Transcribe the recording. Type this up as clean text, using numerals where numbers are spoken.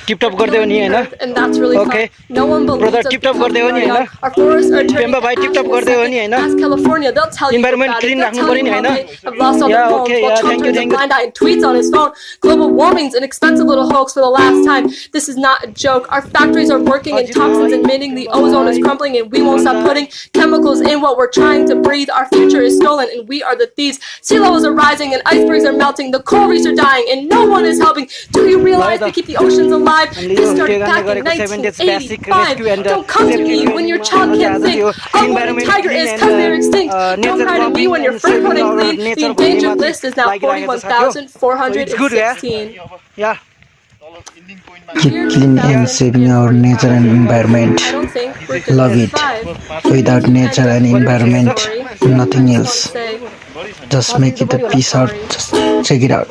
Tip टप गर्दै हो नि हैन and that's really Okay. fun. No one believes Brother, us tip top because गर्दै हो नि we are Hahn young. Our forests are turning Pemba भाइ to tip ash tub in a गर्दै हो नि second. Hahn Ask California, they'll tell you Environment about it. clean They'll राख्नु tell पर्यो you नि how Hahn they have lost all their Yeah, homes okay, while yeah, Trump thank you, turns a thank you. blind eye and tweets on his phone. Global warming's an expensive little hoax for the last time. This is not a joke. Our factories are working in toxins and emitting. The ozone is crumbling and we won't stop putting chemicals in what we're trying to breathe. Our future is stolen and we are the thieves. Sea levels are rising and icebergs are melting. The coral reefs are dying and no one is helping. Do you realize we keep the oceans alive? This started back in 1985. Don't come to me when your child can't think. Our one tiger is because they're extinct. Don't cry to me when your fur coating clean. The endangered list is now 41,416. Yeah. Keep clean and saving our nature and environment. I don't think we're gonna Love it. survive. Without nature and environment, nothing else. Just make it a peace out. Just check it out.